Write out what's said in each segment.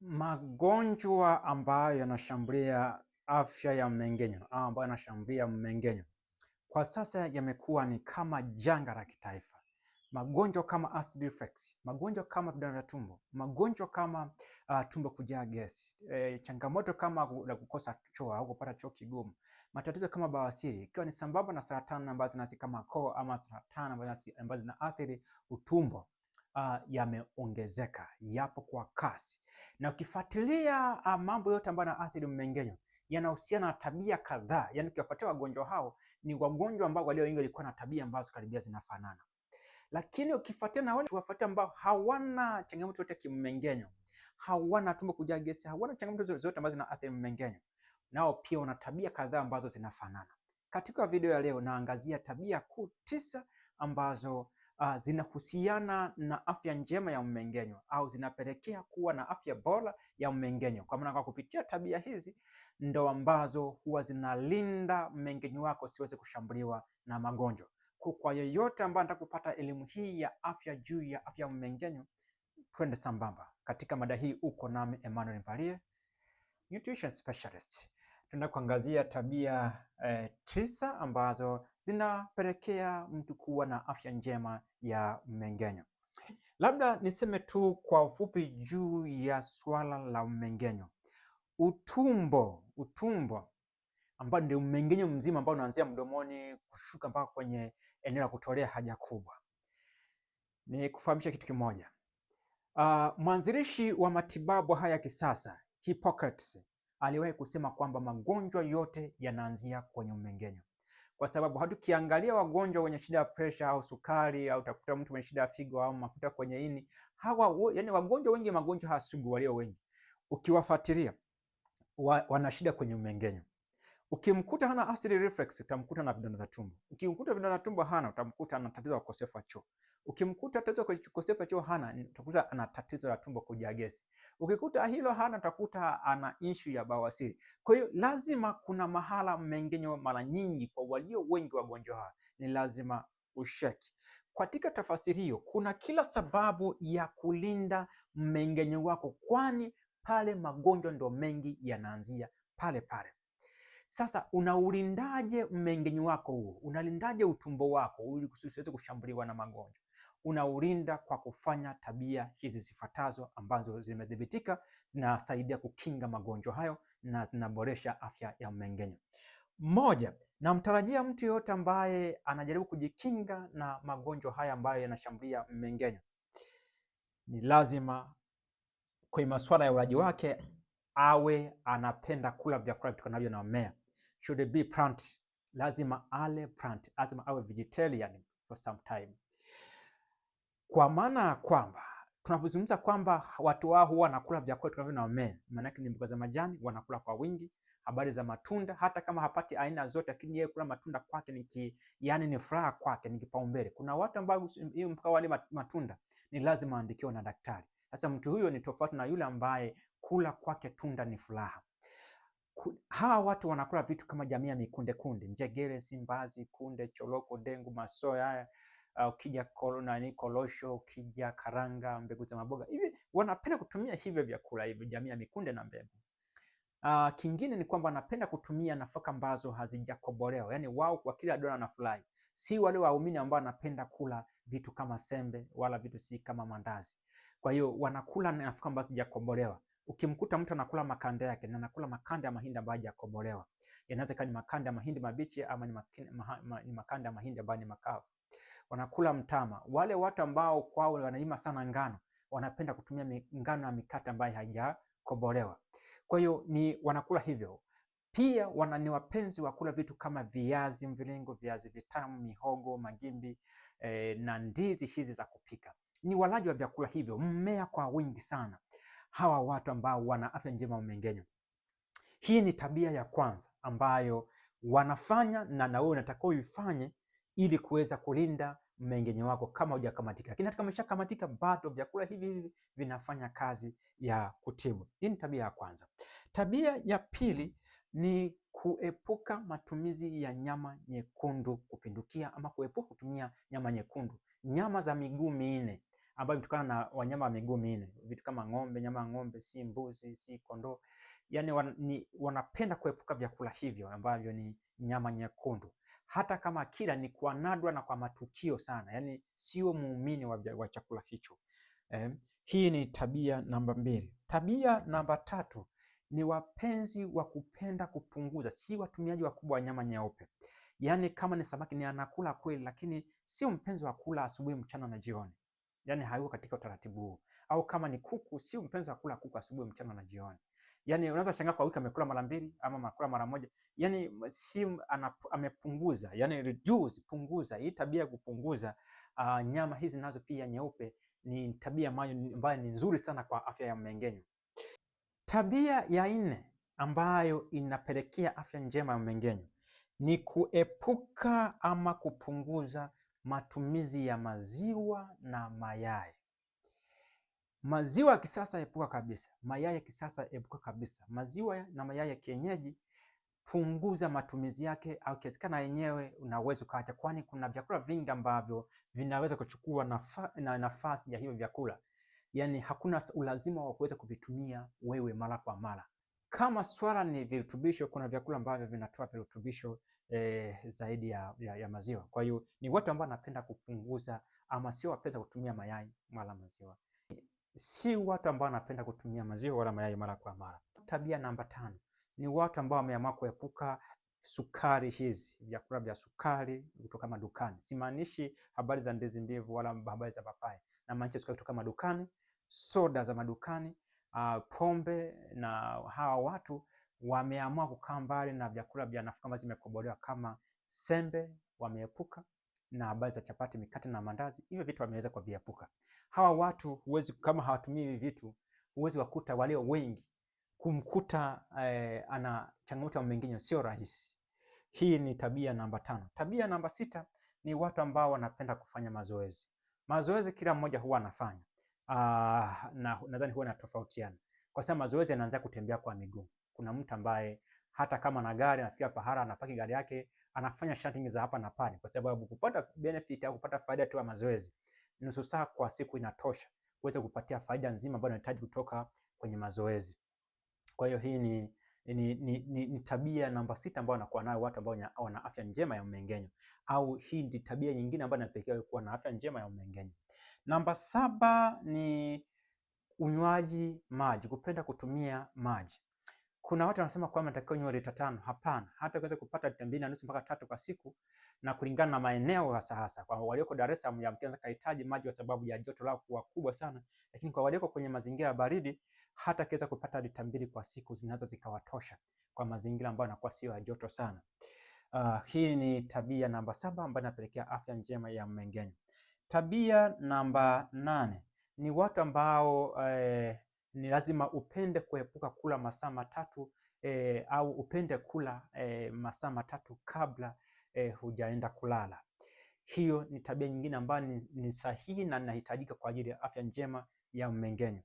Magonjwa ambayo yanashambulia afya ya mmeng'enyo au ambayo yanashambulia mmeng'enyo kwa sasa yamekuwa ni kama janga la kitaifa. Magonjwa kama acid reflux, magonjwa kama vidonda vya tumbo, magonjwa kama tumbo kujaa gesi, changamoto kama kukosa choo au kupata choo kigumu, matatizo kama bawasiri, ikiwa ni sambamba na saratani ambazo zinaathiri kama koo ama saratani ambazo zinaathiri utumbo, yameongezeka, yapo kwa kasi. Na ukifuatilia mambo yote ambayo yanaathiri mmeng'enyo yanahusiana na tabia kadhaa. Yaani ukiwafuatia wagonjwa hao ni wagonjwa ambao walio wengi walikuwa na tabia ambazo karibia zinafanana. Lakini ukifuatia na wale kuwafuatia ambao hawana changamoto yote kimmeng'enyo, hawana tumbo kujaa gesi, hawana changamoto zote ambazo zinaathiri mmeng'enyo, nao pia wana tabia kadhaa ambazo zinafanana. Katika video ya leo naangazia tabia kuu 9 ambazo zinahusiana na afya njema ya mmeng'enyo au zinapelekea kuwa na afya bora ya mmeng'enyo. Kwa maana kwa kupitia tabia hizi ndo ambazo huwa zinalinda mmeng'enyo wako siweze kushambuliwa na magonjwa. Kwa yeyote ambaye anataka kupata elimu hii ya afya juu ya afya ya mmeng'enyo, twende sambamba. Katika mada hii uko nami Emmanuel Mpalie, nutrition specialist. Tunaenda kuangazia tabia 9 ambazo zinapelekea mtu kuwa na afya njema ya mmeng'enyo. Labda niseme tu kwa ufupi juu ya swala la mmeng'enyo. Utumbo ambao ndio mmeng'enyo mzima ambao unaanzia mdomoni kushuka mpaka kwenye eneo la kutolea haja kubwa. Ni kufahamisha kitu kimoja. Mwanzilishi wa matibabu haya kisasa Hippocrates aliwahi kusema kwamba magonjwa yote yanaanzia kwenye mmeng'enyo. Kwa sababu hatukiangalia wagonjwa wenye shida ya pressure au sukari au utakuta mtu mwenye shida ya figo au mafuta kwenye ini, yani wagonjwa wengi magonjwa haya sugu walio wengi ukiwafuatilia wana shida kwenye mmeng'enyo. Ukimkuta hana acid reflux utamkuta na vidonda vya tumbo. Ukimkuta vidonda vya tumbo hana utamkuta ana tatizo la ukosefu wa choo. Ukimkuta tatizo la ukosefu wa choo hana utakuta ana tatizo la tumbo kujaa gesi. Ukikuta hilo hana utakuta ana issue ya bawasiri. Kwa hiyo lazima kuna mahala mmeng'enyo mara nyingi kwa walio wengi wagonjwa hawa ni lazima usheki. Katika tafasiri hiyo kuna kila sababu ya kulinda mmeng'enyo wako, kwani pale magonjwa ndo mengi yanaanzia pale pale. Sasa unaulindaje mmeng'enyo wako huo? Unalindaje utumbo wako ili usiweze kushambuliwa na magonjwa? Unaulinda kwa kufanya tabia hizi zifuatazo ambazo zimedhibitika zinasaidia kukinga magonjwa hayo na zinaboresha afya ya mmeng'enyo. Moja, namtarajia mtu yoyote ambaye anajaribu kujikinga na magonjwa haya ambayo yanashambulia mmeng'enyo, ni lazima kwa masuala ya ulaji wake awe anapenda kula vyakula vitokanavyo na mmea. Should be plant, lazima ale plant, lazima awe vegetarian for some time. Kwa maana kwamba tunapozungumza kwamba watu wao huwa wanakula vyakula vitokanavyo na mmea, maana yake ni mboga za majani wanakula kwa wingi, habari za matunda, hata kama hapati aina zote, lakini yeye kula matunda kwake ni furaha kwake, ni kipaumbele. Kuna watu ambao hiyo mpaka wale matunda ni lazima aandikiwe na daktari. Sasa mtu huyo ni tofauti na yule ambaye kula kwake tunda ni furaha. Hawa watu wanakula vitu kama jamii ya mikunde kunde, njegere, simbazi, kunde, choroko, dengu, masoya, ukija korosho, ukija karanga, mbegu za maboga. Hivi wanapenda kutumia hivyo vyakula hivi, jamii ya mikunde na mbegu. Kingine ni kwamba wanapenda kutumia nafaka ambazo hazijakobolewa. Yaani wao kwa kila dola wanafurahi. Si wale waumini ambao wanapenda kula vitu kama sembe wala vitu si kama mandazi. Kwa hiyo wanakula nafaka ambazo hazijakobolewa. Ukimkuta mtu anakula makanda yake na anakula makanda ya mahindi ambayo hayajakobolewa. Inaweza kuwa ni makanda ya mahindi mabichi ama ni makanda ya mahindi ambayo ni makavu. Wanakula mtama. Wale watu ambao kwao wanalima sana ngano wanapenda kutumia ngano ya mikate ambayo haijakobolewa. Kwa hiyo ni wanakula hivyo. Pia ni wapenzi wa kula vitu kama viazi mviringo, viazi vitamu, mihogo, magimbi na ndizi hizi za kupika. Ni walaji wa vyakula hivyo, mmea kwa wingi sana. Hawa watu ambao wana afya njema mmeng'enyo. Hii ni tabia ya kwanza ambayo wanafanya na wewe unatakiwa uifanye ili kuweza kulinda mmeng'enyo wako kama hujakamatika. Lakini hata kama umeshakamatika bado vyakula hivi vinafanya kazi ya kutibu. Hii ni tabia ya kwanza. Tabia ya pili ni kuepuka matumizi ya nyama nyekundu kupindukia ama kuepuka kutumia nyama nyekundu. Nyama za miguu minne ambayo imetokana na wanyama wa miguu minne, vitu kama ng'ombe, nyama ya ng'ombe, si mbuzi, si kondoo. Yani wanapenda kuepuka vyakula hivyo ambavyo ni nyama nyekundu, hata kama kila ni kwa nadra na kwa matukio sana, yani sio muumini wa chakula hicho. Hii ni tabia namba 2. Tabia namba 3 ni wapenzi wa kupenda kupunguza, si watumiaji wakubwa wa nyama nyeupe. Yaani kama ni samaki ni anakula kweli, lakini sio mpenzi wa kula asubuhi, mchana na jioni. Yaani hayuko katika utaratibu huu. Au kama ni kuku, sio mpenzi wa kula kuku asubuhi, mchana na jioni. Yaani unaweza shangaa kwa wiki amekula mara 2 ama amekula mara 1. Yaani si amepunguza, yaani reduce, punguza. Hii tabia ya kupunguza nyama hizi nazo pia nyeupe ni tabia ambayo ni nzuri sana kwa afya ya mmeng'enyo. Tabia ya 4 ambayo inapelekea afya njema ya mmeng'enyo ni kuepuka ama kupunguza matumizi ya maziwa na mayai. Maziwa ya kisasa epuka kabisa, mayai ya kisasa epuka kabisa. Maziwa na mayai ya kienyeji punguza matumizi yake, au kiwezekana yenyewe unaweza ukaacha, kwani kuna vyakula vingi ambavyo vinaweza kuchukua nafasi ya hivyo vyakula. Yaani hakuna ulazima wa kuweza kuvitumia wewe mara kwa mara. Kama swala ni virutubisho, kuna vyakula ambavyo vinatoa virutubisho zaidi ya maziwa. Kwa hiyo ni watu ambao wanapenda kupunguza, ama sio wapenzi kutumia mayai wala maziwa. Si watu ambao wanapenda kutumia maziwa wala mayai mara kwa mara. Tabia namba 5 ni watu ambao wameamua kuepuka sukari hizi, vyakula vya sukari kutoka madukani. Simaanishi habari za ndizi mbivu wala habari za papai, na maanisha sukari kutoka madukani, soda za madukani, pombe. Na hawa watu wameamua kukaa mbali na vyakula vya nafaka ambazo zimekobolewa kama sembe, wameepuka, na habari za chapati, mikate na mandazi. Hivyo vitu wameweza kuviepuka. Hawa watu huwezi, kama hawatumii hivi vitu, huwezi wakuta walio wengi kumkuta ana changamoto ya mmeng'enyo, sio rahisi. Hii ni tabia namba 5. Tabia namba 6 ni watu ambao wanapenda kufanya mazoezi. Mazoezi kila mmoja huwa anafanya, na nadhani huwa yanatofautiana, kwa sababu mazoezi yanaanza kutembea kwa miguu. Kuna mtu ambaye hata kama na gari anafikia pahala anapaki gari yake, anafanya shutting za hapa na pale, kwa sababu kupata benefit au kupata faida tu ya mazoezi, nusu saa kwa siku inatosha kuweza kupatia faida nzima ambayo unahitaji kutoka kwenye mazoezi. Kwa hiyo hii ni tabia namba 6 ambayo wanakuwa nayo watu ambao wana afya njema ya mmeng'enyo, au hii ndi tabia nyingine ambayo inapelekea kuwa na afya njema ya mmeng'enyo. Namba 7 ni unywaji maji, kupenda kutumia maji. Kuna watu wanasema kwamba natakiwa unywe lita 5. Hapana, hata kuweza kupata lita 2.5 mpaka 3 kwa siku, na kulingana na maeneo hasa kwa walioko Dar es Salaam yamkini kahitaji maji kwa sababu ya joto lao kuwa kubwa sana, lakini kwa walioko kwenye mazingira ya baridi, hata kiweza kupata lita 2 kwa siku zinaweza zikawatosha kwa mazingira ambayo yanakuwa sio ya joto sana. Hii ni tabia namba 7 ambayo inapelekea afya njema ya mmeng'enyo. Tabia namba 8 ni watu ambao ni lazima upende kuepuka kula masaa 3 au upende kula masaa 3 kabla hujaenda kulala. Hiyo ni tabia nyingine ambayo ni sahihi na inahitajika kwa ajili ya afya njema ya mmeng'enyo.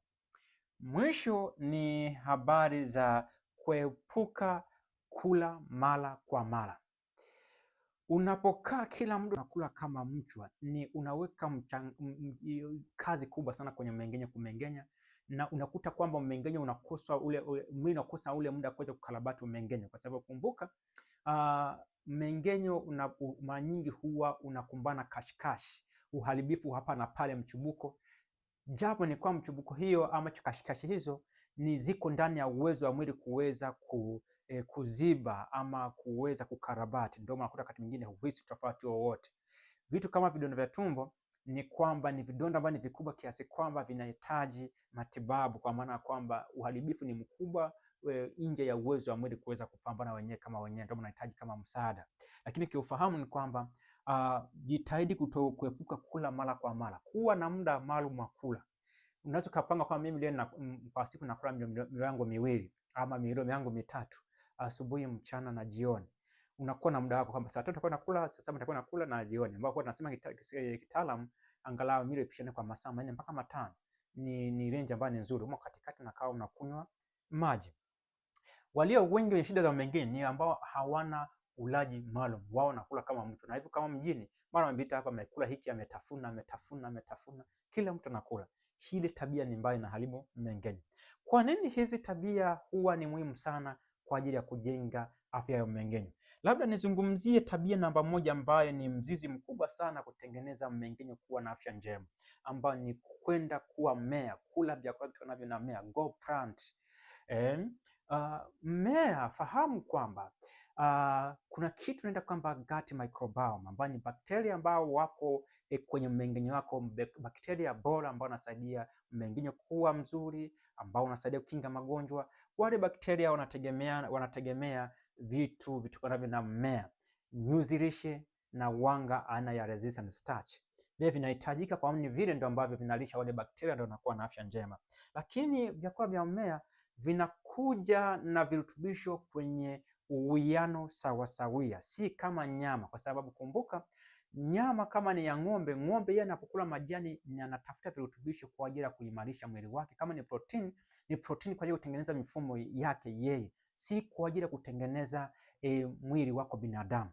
Mwisho ni habari za kuepuka kula mara kwa mara. Unapokaa kila muda unakula kama mchwa, ni unaweka kazi kubwa sana kwenye mmeng'enyo, kumeng'enya, na unakuta kwamba mmeng'enyo unakosa mwili unakosa ule muda kuweza kukarabati mmeng'enyo, kwa sababu kumbuka, mmeng'enyo mara nyingi huwa unakumbana kashikashi, uharibifu hapa na pale, mchubuko. Japo ni kwa mchubuko hiyo ama kashikashi hizo ni ziko ndani ya uwezo wa mwili kuweza kuziba ama kuweza kukarabati, ndio maana unakuta wakati mwingine huhisi tofauti wowote. Vitu kama vidonda vya tumbo ni kwamba ni vidonda ambavyo ni vikubwa kiasi kwamba vinahitaji matibabu, kwa maana kwamba uharibifu ni mkubwa nje ya uwezo wa mwili kuweza kupambana wenyewe kama wenyewe, ndio unahitaji kama msaada. Lakini kiufahamu ni kwamba jitahidi kuepuka kula mara kwa mara, kuwa na muda maalum wa kula. Unaweza kupanga kwa mimi leo kwa siku nakula milo yangu 2 ama milo yangu 3, asubuhi, mchana na jioni. Unakuwa na muda wako kwamba saa 3 nitakuwa nakula, saa 7 nitakuwa nakula, na jioni, ambao kwa tunasema kitaalamu angalau milo ipishane kwa masaa 4 mpaka 5. Ni range ambayo ni nzuri. Huko katikati unakaa unakunywa maji. Walio wengi wenye shida za mmeng'enyo ni ambao hawana ulaji maalum. Wao wanakula kama mtu, na hivyo kama mjini mara wamepita hapa, amekula hiki, ametafuna, kila mtu anakula. Hili tabia ni mbaya na haribu mmeng'enyo. Kwa nini hizi tabia huwa ni muhimu sana kwa ajili ya kujenga afya ya mmeng'enyo? Labda nizungumzie tabia namba moja ambayo ni mzizi mkubwa sana kutengeneza mmeng'enyo kuwa na afya njema, ambayo ni kwenda kuwa mmea, kula vyakula vitakavyo na mmea, go plant. Mmea, fahamu kwamba kuna kitu tunaita kwamba gut microbiome, ambao ni bakteria ambao wako kwenye mmeng'enyo wako, bakteria bora ambao wanasaidia mmeng'enyo kuwa mzuri, ambao unasaidia kukinga magonjwa. Wale bakteria wanategemea vitu vitokanavyo na mmea, nyuzi lishe na wanga aina ya resistant starch. Vile vinahitajika kwa sababu vile ndio ambavyo vinalisha wale bakteria, ndio wanakuwa na afya njema. Lakini vyakula vya mmea vinakuja na virutubisho kwenye uwiano sawasawia, si kama nyama, kwa sababu kumbuka, nyama kama ni ya ng'ombe, yeye anapokula majani anatafuta virutubisho kwa ajili ya kuimarisha mwili wake. Kama ni protein kwa ajili ya kutengeneza mifumo yake yeye, si kwa ajili ya kutengeneza mwili wako binadamu.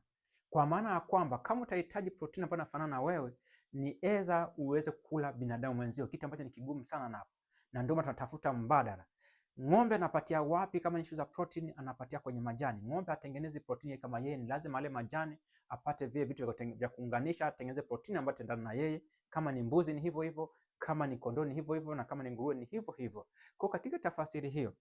Kwa maana ya kwamba kama utahitaji protein ambayo inafanana na wewe, ni eza uweze kula binadamu mwenzio, kitu ambacho ni kigumu sana na ndio maana tunatafuta mbadala. Ng'ombe anapatia wapi? Kama ni za protein, anapatia kwenye majani. Ng'ombe atengenezi protein kama yeye, ni lazima ale majani, apate vile vitu vya kuunganisha, atengeneze protein ambayo itaendana na yeye. Kama ni mbuzi ni hivyo hivyo, kama ni kondoo ni hivyo hivyo, na kama ni nguruwe ni hivyo hivyo. Kwa katika tafasiri hiyo,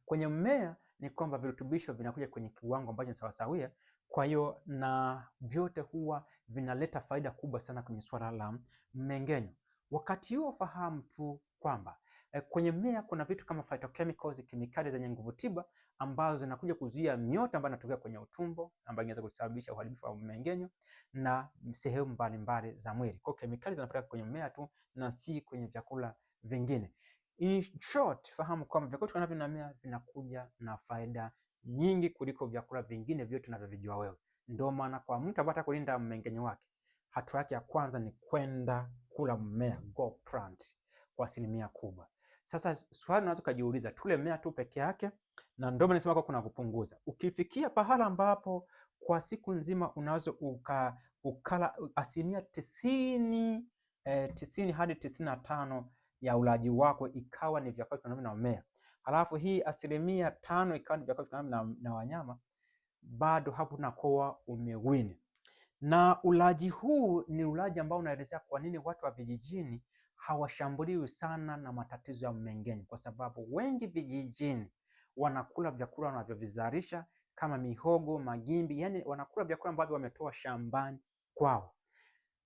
kwenye mmea ni kwamba virutubisho vinakuja kwenye kiwango ambacho ni sawasawia. Kwa hiyo na vyote huwa vinaleta faida kubwa sana kwenye swala la mmeng'enyo. Wakati huo fahamu tu kwamba kwenye mmea kuna vitu kama phytochemicals, kemikali zenye nguvu tiba ambazo zinakuja kuzuia mioto ambayo inatokea kwenye utumbo, ambayo inaweza kusababisha uharibifu wa mmeng'enyo na sehemu mbalimbali za mwili. Kwa kemikali zinapata kwenye mmea tu na si kwenye vyakula vingine. In short, fahamu kwamba vyakula vitakavyo na mmea vinakuja na faida nyingi kuliko vyakula vingine vyote tunavyovijua wewe. Ndio maana kwa mtu ambaye kulinda mmeng'enyo wake, hatua yake ya kwanza ni kwenda kula mmea, go plant, kwa asilimia kubwa. Sasa swali unaweza kujiuliza, tule mmea tu peke yake? Na ndio maana nasema kwa kuna kupunguza. Ukifikia pahala ambapo kwa siku nzima unaweza ukala asilimia 90 hadi 95 ya ulaji wako ikawa ni vyakula vinavyo na mmea, halafu hii asilimia 5 ikawa ni vyakula vinavyo na wanyama, bado hapo unakuwa umewini. Na ulaji huu ni ulaji ambao unaelezea kwa nini watu wa vijijini hawashambuliwi sana na matatizo ya mmeng'enyo, kwa sababu wengi vijijini wanakula vyakula wanavyovizalisha kama mihogo, magimbi, yani wanakula vyakula ambavyo wametoa shambani kwao: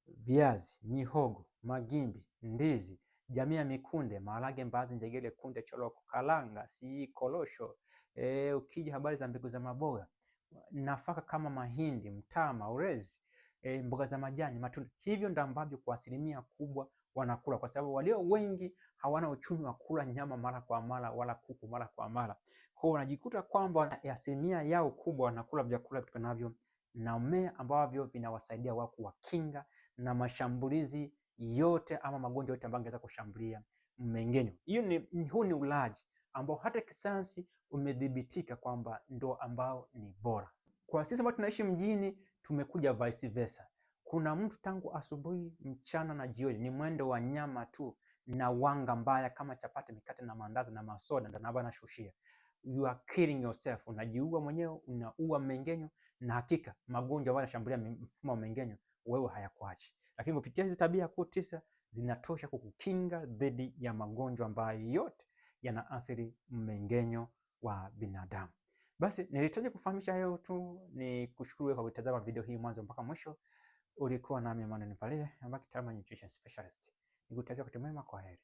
viazi, mihogo, magimbi, ndizi, jamii ya mikunde, maharage, mbaazi, njegere, kunde, choroko, kalanga, korosho. Ukija habari za mbegu za maboga, nafaka kama mahindi, mtama, ulezi, mboga za majani, matunda. Hivyo ndio ambavyo kwa asilimia kubwa wanakula, kwa sababu walio wengi hawana uchumi wa kula nyama mara kwa mara wala kuku mara kwa mara. Kwa hiyo wanajikuta kwamba asilimia yao kubwa wanakula vyakula vitokanavyo na mmea ambavyo vinawasaidia wao kuwakinga na mashambulizi yote ama magonjwa yote ambayo yangeweza kushambulia mmeng'enyo. Huu ni ulaji ambao hata kisayansi umedhibitika kwamba ndo ambao ni bora. Kwa sisi ambao tunaishi mjini tumekuja vice versa. Kuna mtu tangu asubuhi, mchana na jioni ni mwendo wa nyama tu na wanga mbaya kama chapati, mikate na mandazi na masoda, ndio anashushia. You are killing yourself. Unajiua mwenyewe, unaua mmeng'enyo, na hakika magonjwa ambayo yanashambulia mfumo wa mmeng'enyo wewe hayakuachi. Lakini kupitia hizi tabia kuu 9 zinatosha kukukinga dhidi ya magonjwa ambayo yote yanaathiri mmeng'enyo wa binadamu. Basi nilihitaji kufahamisha hayo tu. Ni kushukuru kwa kutazama video hii mwanzo mpaka mwisho. Ulikuwa nami Emmanuel Mpalie, ambaye kitaalamu nutrition specialist. Nikutakia wakati mwema, kwa heri.